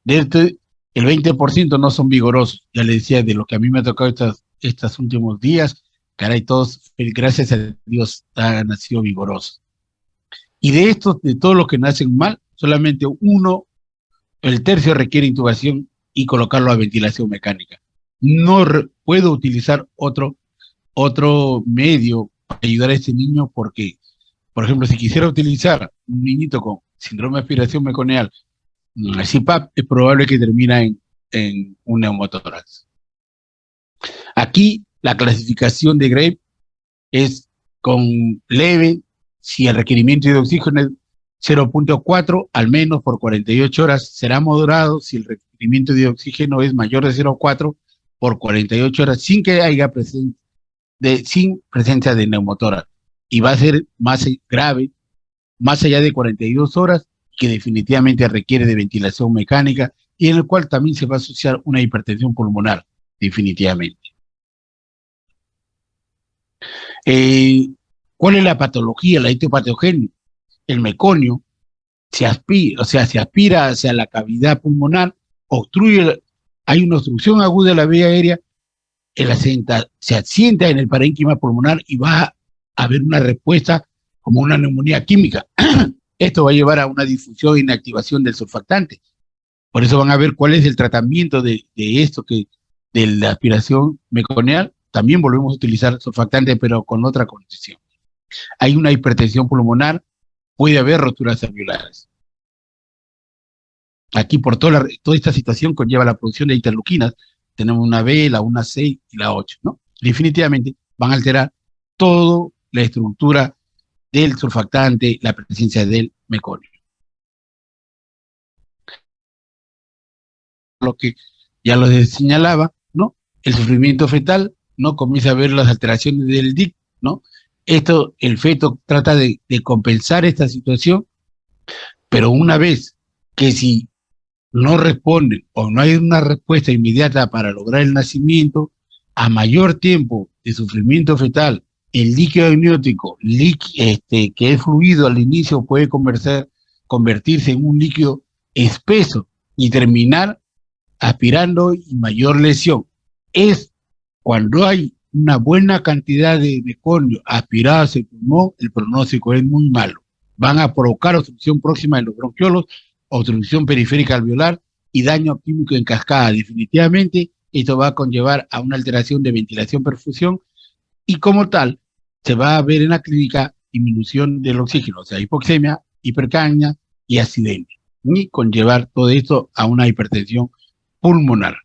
De este, el 20% no son vigorosos. Ya le decía, de lo que a mí me ha tocado estos últimos días, caray, todos, gracias a Dios, han nacido vigorosos. Y de todos los que nacen mal, solamente el tercio requiere intubación y colocarlo a ventilación mecánica. No puedo utilizar otro medio para ayudar a este niño porque, por ejemplo, si quisiera utilizar un niñito con síndrome de aspiración meconial, CPAP, es probable que termine en un neumotórax. Aquí la clasificación de Grave es con leve, si el requerimiento de oxígeno es 0.4 al menos por 48 horas, será moderado si el requerimiento de oxígeno es mayor de 0.4 por 48 horas sin que haya sin presencia de neumotórax, y va a ser más grave más allá de 42 horas, que definitivamente requiere de ventilación mecánica y en el cual también se va a asociar una hipertensión pulmonar, definitivamente. ¿Cuál es la patología, la etiopatogenia? El meconio se aspira hacia la cavidad pulmonar, hay una obstrucción aguda de la vía aérea, se asienta en el parénquima pulmonar y va a haber una respuesta como una neumonía química. Esto va a llevar a una difusión e inactivación del surfactante. Por eso van a ver cuál es el tratamiento de la aspiración meconial. También volvemos a utilizar surfactante, pero con otra condición. Hay una hipertensión pulmonar, puede haber roturas alveolares. Aquí por toda esta situación conlleva la producción de interleuquinas. Tenemos una B, la 1C y la 8, ¿no? Definitivamente van a alterar toda la estructura del surfactante, la presencia del meconio. Lo que ya lo señalaba, ¿no? El sufrimiento fetal, ¿no? Comienza a ver las alteraciones del DIC, ¿no? El feto trata de compensar esta situación, pero una vez que si no responden o no hay una respuesta inmediata para lograr el nacimiento, a mayor tiempo de sufrimiento fetal, el líquido amniótico, que es fluido al inicio, puede convertirse en un líquido espeso y terminar aspirando y mayor lesión. Es cuando hay una buena cantidad de meconio aspirado hacia el pulmón, el pronóstico es muy malo. Van a provocar obstrucción próxima de los bronquiolos, obstrucción periférica alveolar y daño químico en cascada. Definitivamente, esto va a conllevar a una alteración de ventilación-perfusión y como tal, se va a ver en la clínica disminución del oxígeno, o sea, hipoxemia, hipercapnia y accidente, y conllevar todo esto a una hipertensión pulmonar.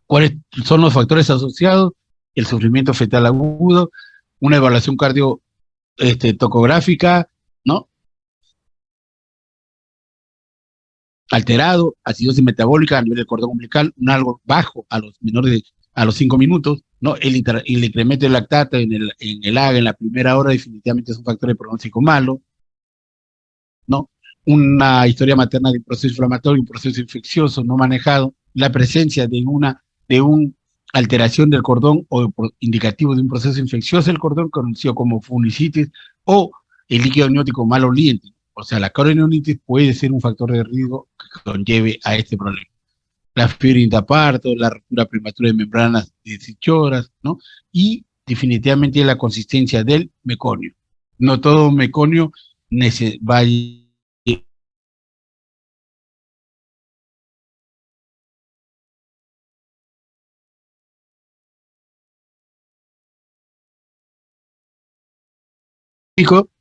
¿Cuáles son los factores asociados? El sufrimiento fetal agudo, una evaluación tocográfica, ¿no? Alterado, acidosis metabólica a nivel del cordón umbilical, un algo bajo a los menores a los 5 minutos, ¿no? El incremento de lactato en el AGA en la primera hora definitivamente es un factor de pronóstico malo, ¿no? Una historia materna de un proceso inflamatorio, un proceso infeccioso no manejado, la presencia de una alteración del cordón o indicativo de un proceso infeccioso del cordón conocido como funicitis o el líquido amniótico maloliente. O sea, la corionitis puede ser un factor de riesgo que conlleve a este problema. La fiebre intraparto, la ruptura prematura de membranas de 18 horas, ¿no? Y definitivamente la consistencia del meconio. No todo meconio va a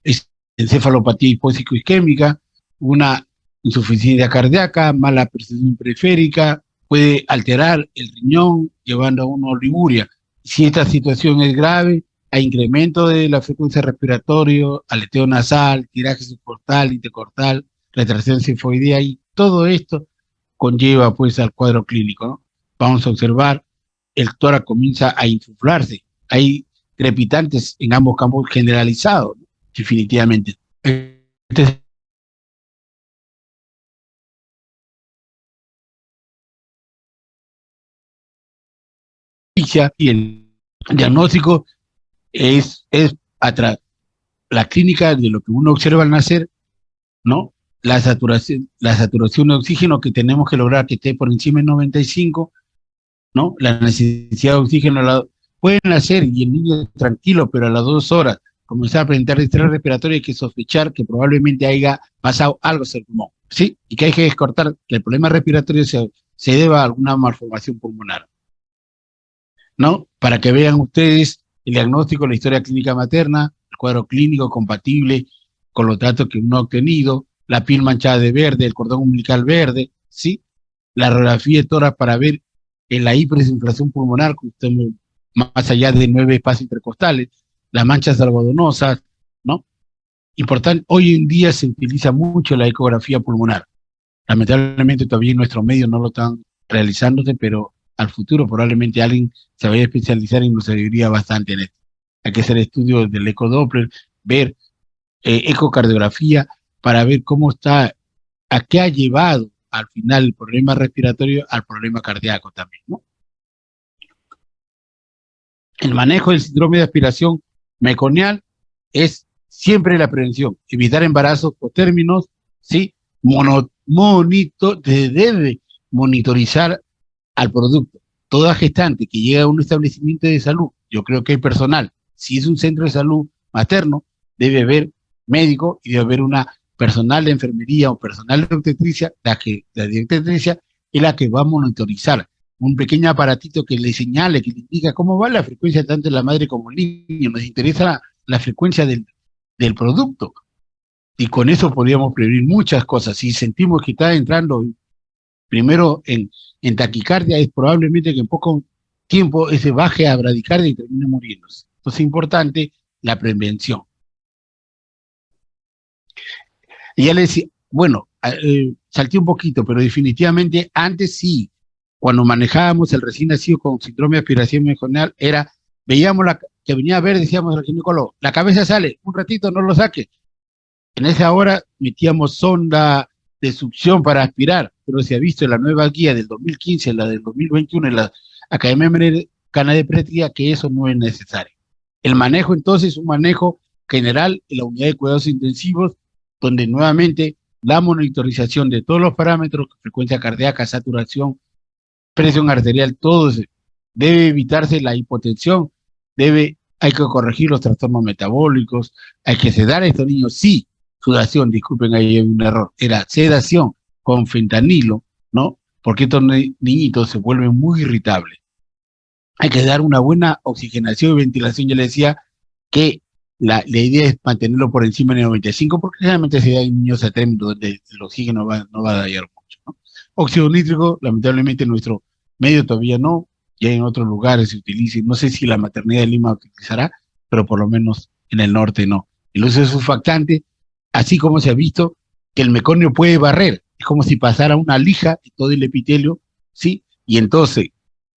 es encefalopatía hipóxico-isquémica, una insuficiencia cardíaca, mala percepción periférica, puede alterar el riñón llevando a una oliguria. Si esta situación es grave, hay incremento de la frecuencia respiratoria, aleteo nasal, tiraje subcortal, intercortal, retracción sinfoidea, y todo esto conlleva pues al cuadro clínico, ¿no? Vamos a observar, el tórax comienza a insuflarse, hay crepitantes en ambos campos generalizados, ¿no? Definitivamente. Este y el diagnóstico es atrás, la clínica de lo que uno observa al nacer, ¿no? La saturación de oxígeno que tenemos que lograr que esté por encima de 95, ¿no? La necesidad de oxígeno pueden nacer y el niño tranquilo, pero a las 2 horas comenzar a presentar distrés respiratorio, hay que sospechar que probablemente haya pasado algo en el pulmón, ¿sí? Y que hay que descartar que el problema respiratorio se deba a alguna malformación pulmonar, ¿no? Para que vean ustedes el diagnóstico, la historia clínica materna, el cuadro clínico compatible con los datos que uno ha obtenido, la piel manchada de verde, el cordón umbilical verde, ¿sí? La radiografía de tórax para ver en la hiperinflación pulmonar, más allá de 9 espacios intercostales, las manchas algodonosas, ¿no? Importante, hoy en día se utiliza mucho la ecografía pulmonar. Lamentablemente todavía en nuestros medios no lo están realizándose, pero al futuro probablemente alguien se vaya a especializar y nos ayudaría bastante en esto. Hay que hacer estudios del ecodoppler, ver ecocardiografía para ver cómo está, a qué ha llevado al final el problema respiratorio al problema cardíaco también, ¿no? El manejo del síndrome de aspiración meconial es siempre la prevención, evitar embarazos cotérminos, ¿sí? Debe monitorizar al producto. Toda gestante que llega a un establecimiento de salud, yo creo que hay personal, si es un centro de salud materno, debe haber médico y debe haber una personal de enfermería o personal de obstetricia, la directricia es la que va a monitorizar un pequeño aparatito que le señale, que le indica cómo va la frecuencia tanto de la madre como el niño. Nos interesa la frecuencia del producto. Y con eso podríamos prevenir muchas cosas. Si sentimos que está entrando primero en taquicardia, es probablemente que en poco tiempo ese baje a bradicardia y termine muriéndose. Entonces es importante la prevención. Y ya le decía, bueno, salté un poquito, pero definitivamente antes sí, cuando manejábamos el recién nacido con síndrome de aspiración meconial, veíamos que venía a ver, decíamos al ginecólogo, la cabeza sale, un ratito no lo saque. En esa hora metíamos sonda de succión para aspirar, pero se ha visto en la nueva guía del 2015, la del 2021, en la Academia Americana de Pediatría, que eso no es necesario. El manejo entonces es un manejo general en la unidad de cuidados intensivos, donde nuevamente la monitorización de todos los parámetros, frecuencia cardíaca, saturación, presión arterial, todo eso. Debe evitarse la hipotensión, hay que corregir los trastornos metabólicos, hay que sedar a estos niños, sí, sudación, disculpen, ahí hay un error, era sedación con fentanilo, ¿no? Porque estos niñitos se vuelven muy irritables. Hay que dar una buena oxigenación y ventilación. Yo le decía que la idea es mantenerlo por encima de 95, porque realmente si hay niños atrémitos donde el oxígeno no va a dañar mucho, ¿no? Óxido nítrico, lamentablemente en nuestro medio todavía no, ya en otros lugares se utiliza, no sé si la maternidad de Lima utilizará, pero por lo menos en el norte no. El uso de surfactante, así como se ha visto que el meconio puede barrer, es como si pasara una lija y todo el epitelio, ¿sí? Y entonces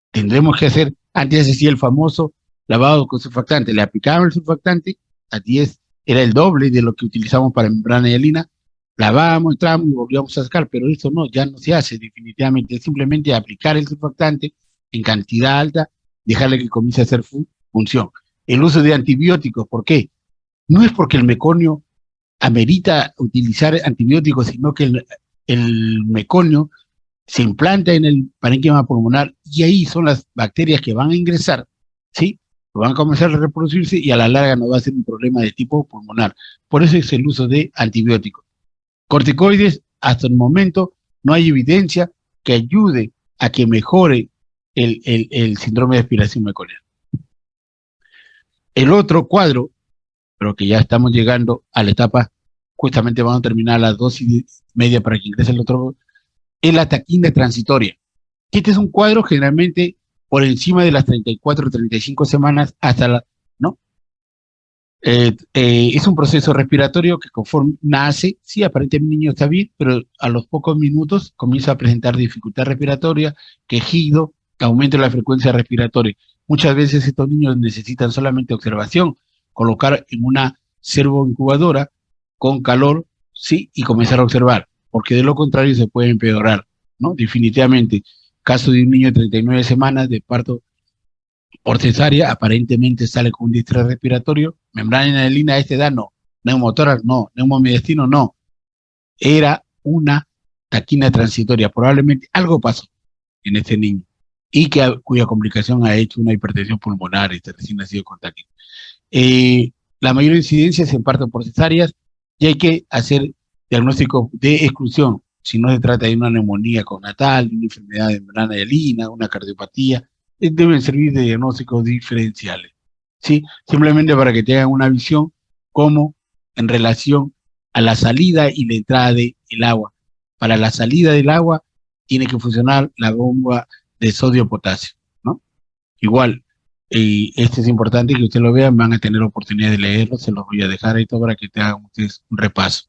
tendremos que hacer, antes se hacía el famoso lavado con surfactante, le aplicaban el surfactante, a 10 era el doble de lo que utilizamos para membrana hialina, lavábamos, entrábamos y volvíamos a sacar, pero esto no, ya no se hace definitivamente, es simplemente aplicar el surfactante en cantidad alta, dejarle que comience a hacer función. El uso de antibióticos, ¿por qué? No es porque el meconio amerita utilizar antibióticos, sino que el meconio se implanta en el parénquima pulmonar y ahí son las bacterias que van a ingresar, ¿sí? Van a comenzar a reproducirse y a la larga nos va a ser un problema de tipo pulmonar. Por eso es el uso de antibióticos. Corticoides, hasta el momento no hay evidencia que ayude a que mejore el síndrome de aspiración meconial. El otro cuadro, pero que ya estamos llegando a la etapa, justamente vamos a terminar a las 2:30 para que ingrese el otro, es la taquina transitoria. Este es un cuadro generalmente por encima de las 34 o 35 semanas hasta la, ¿no? Es un proceso respiratorio que conforme nace, sí, aparentemente el niño está bien, pero a los pocos minutos comienza a presentar dificultad respiratoria, quejido, aumento de la frecuencia respiratoria. Muchas veces estos niños necesitan solamente observación, colocar en una servoincubadora con calor, sí, y comenzar a observar, porque de lo contrario se puede empeorar, ¿no? Definitivamente, caso de un niño de 39 semanas de parto por cesárea, aparentemente sale con un distrés respiratorio, membrana inhalina a esta edad no, neumotórax no, neumomediastino no, era una taquina transitoria, probablemente algo pasó en este niño y cuya complicación ha hecho una hipertensión pulmonar, este recién nacido con taquina. La mayor incidencia es en parto por cesáreas y hay que hacer diagnóstico de exclusión si no se trata de una neumonía connatal, de una enfermedad de membrana hialina, una cardiopatía, deben servir de diagnósticos diferenciales. ¿Sí? Simplemente para que tengan una visión como en relación a la salida y la entrada del agua. Para la salida del agua tiene que funcionar la bomba de sodio-potasio, ¿no? Igual, este es importante que ustedes lo vean, van a tener oportunidad de leerlo, se los voy a dejar ahí todo para que te hagan ustedes un repaso,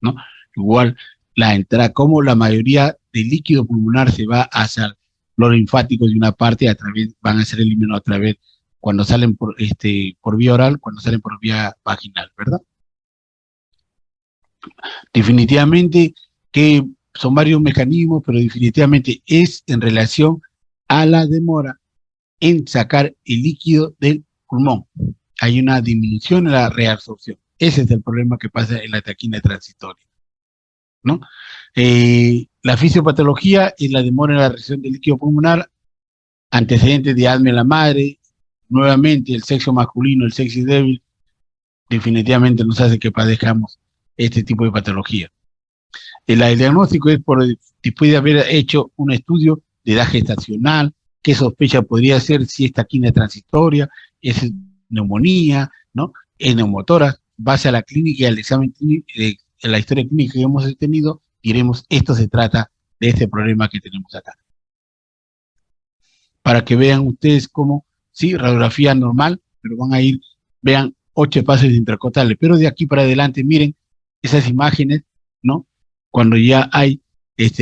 ¿no? Igual, la entrada, como la mayoría del líquido pulmonar se va hacia los linfáticos de una parte, a través, van a ser eliminados a través, cuando salen por vía oral, cuando salen por vía vaginal, ¿verdad? Definitivamente que son varios mecanismos, pero definitivamente es en relación a la demora en sacar el líquido del pulmón. Hay una disminución en la reabsorción. Ese es el problema que pasa en la taquina transitoria, ¿no? La fisiopatología es la demora en la reacción del líquido pulmonar, antecedentes de asma en la madre, nuevamente el sexo masculino, el sexo débil, definitivamente nos hace que padezcamos este tipo de patología. El diagnóstico es después de haber hecho un estudio de edad gestacional, qué sospecha podría ser, si es taquina transitoria, es neumonía, ¿no? Es neumotórax, base a la clínica y al examen clínico, en la historia clínica que hemos tenido, diremos, esto se trata de este problema que tenemos acá. Para que vean ustedes cómo, sí, radiografía normal, pero van a ir, vean 8 espacios intercostales, pero de aquí para adelante, miren esas imágenes, ¿no? Cuando ya hay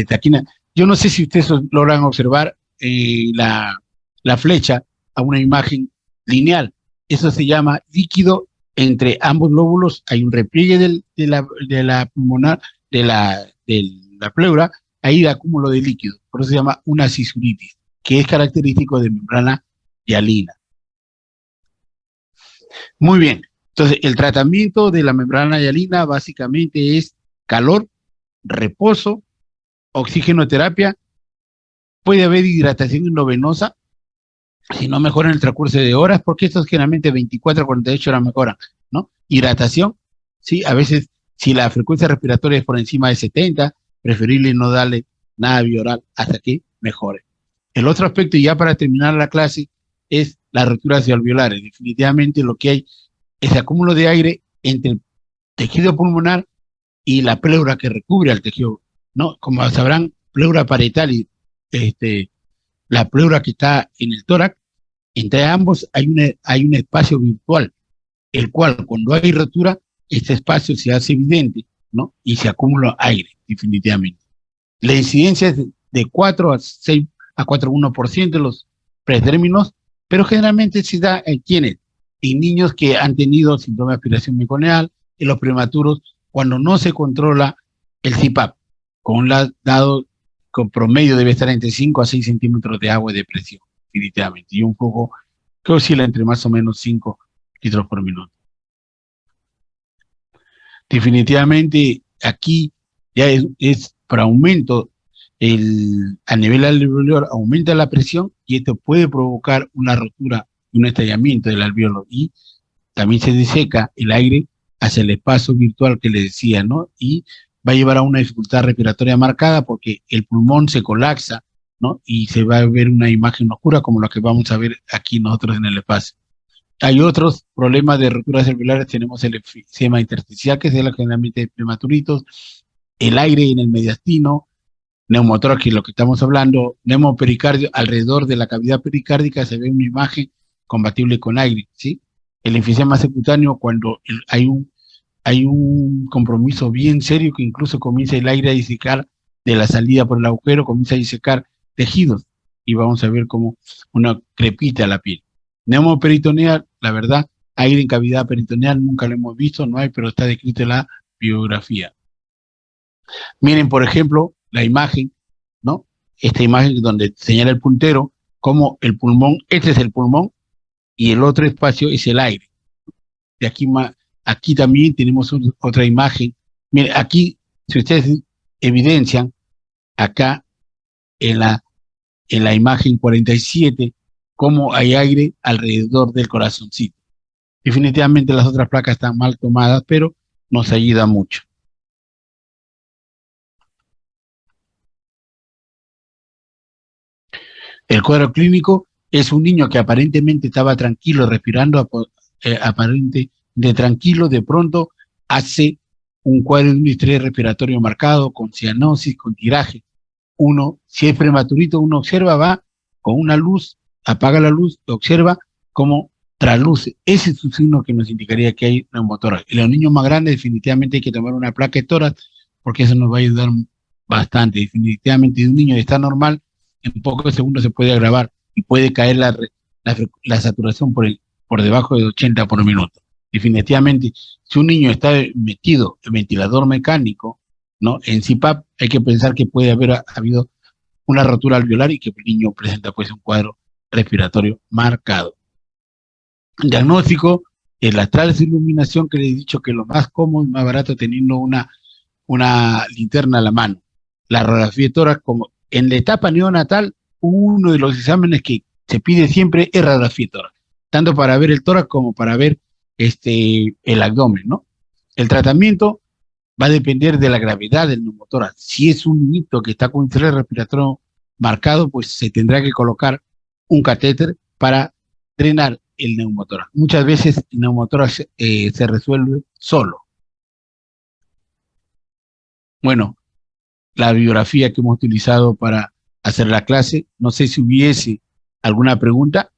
taquina. Yo no sé si ustedes logran observar la flecha a una imagen lineal. Eso se llama líquido entre ambos lóbulos. Hay un repliegue de la pulmonar, de la pleura, ahí de acúmulo de líquido. Por eso se llama una cisuritis, que es característico de membrana hialina. Muy bien. Entonces, el tratamiento de la membrana hialina básicamente es calor, reposo, oxigenoterapia, puede haber hidratación endovenosa, si no mejora en el transcurso de horas, porque estos generalmente 24 a 48 horas mejoran, ¿no? Hidratación, sí, a veces si la frecuencia respiratoria es por encima de 70, preferible no darle nada bioral hasta que mejore. El otro aspecto, y ya para terminar la clase, es las rupturas alveolares. Definitivamente lo que hay es acúmulo de aire entre el tejido pulmonar y la pleura que recubre al tejido, ¿no? Como sabrán, pleura parietal y la pleura que está en el tórax, entre ambos hay un espacio virtual, el cual cuando hay rotura, este espacio se hace evidente, ¿no? Y se acumula aire, definitivamente. La incidencia es de 4 a 6 a 4,1% de los pretérminos, pero generalmente se da en quienes, en niños que han tenido síndrome de aspiración meconial, en los prematuros, cuando no se controla el CPAP, dado con promedio debe estar entre 5 a 6 centímetros de agua de presión, definitivamente, y un flujo que oscila entre más o menos 5 litros por minuto. Definitivamente aquí ya es para aumento a nivel alveolar, aumenta la presión y esto puede provocar una rotura y un estallamiento del alveolo, y también se deseca el aire hacia el espacio virtual que les decía, ¿no? Y va a llevar a una dificultad respiratoria marcada porque el pulmón se colapsa, ¿no? Y se va a ver una imagen oscura como la que vamos a ver aquí nosotros en el espacio. Hay otros problemas de rupturas alveolares, tenemos el enfisema intersticial, que es generalmente de prematuritos, el aire en el mediastino, neumotórax, que es lo que estamos hablando, neumopericardio, alrededor de la cavidad pericárdica se ve una imagen compatible con aire, ¿sí? El enfisema subcutáneo, cuando hay un compromiso bien serio que incluso comienza el aire a disecar de la salida por el agujero, comienza a disecar tejidos y vamos a ver cómo una crepita la piel. Neumoperitoneal, la verdad, aire en cavidad peritoneal nunca lo hemos visto, no hay, pero está descrito en la biografía. Miren, por ejemplo, la imagen, ¿no? Esta imagen donde señala el puntero, como el pulmón, este es el pulmón y el otro espacio es el aire. De aquí, aquí también tenemos otra imagen. Miren, aquí, si ustedes evidencian, acá en la imagen 47, cómo hay aire alrededor del corazoncito. Definitivamente las otras placas están mal tomadas, pero nos ayuda mucho. El cuadro clínico es un niño que aparentemente estaba tranquilo, respirando aparentemente tranquilo, de pronto hace un cuadro de un estrés respiratorio marcado, con cianosis, con tiraje. Uno, si es prematurito, uno observa, va con una luz, apaga la luz, observa cómo trasluce. Ese es un signo que nos indicaría que hay neumotórax. En los niños más grandes definitivamente hay que tomar una placa de tórax porque eso nos va a ayudar bastante. Definitivamente de un niño que está normal, en pocos segundos se puede agravar y puede caer la saturación por debajo de 80 por minuto. Definitivamente, si un niño está metido en ventilador mecánico, ¿no? En CPAP hay que pensar que puede haber habido una rotura alveolar y que el niño presenta pues un cuadro respiratorio marcado. Diagnóstico, la transiluminación, que les he dicho que es lo más cómodo y más barato teniendo una linterna a la mano. La radiografía de tórax, como en la etapa neonatal, uno de los exámenes que se pide siempre es radiografía de tórax, tanto para ver el tórax como para ver el abdomen, ¿no? El tratamiento va a depender de la gravedad del neumotórax. Si es un niñito que está con estrés respiratorio marcado, pues se tendrá que colocar un catéter para drenar el neumotórax. Muchas veces el neumotórax se resuelve solo. Bueno, la bibliografía que hemos utilizado para hacer la clase, no sé si hubiese alguna pregunta.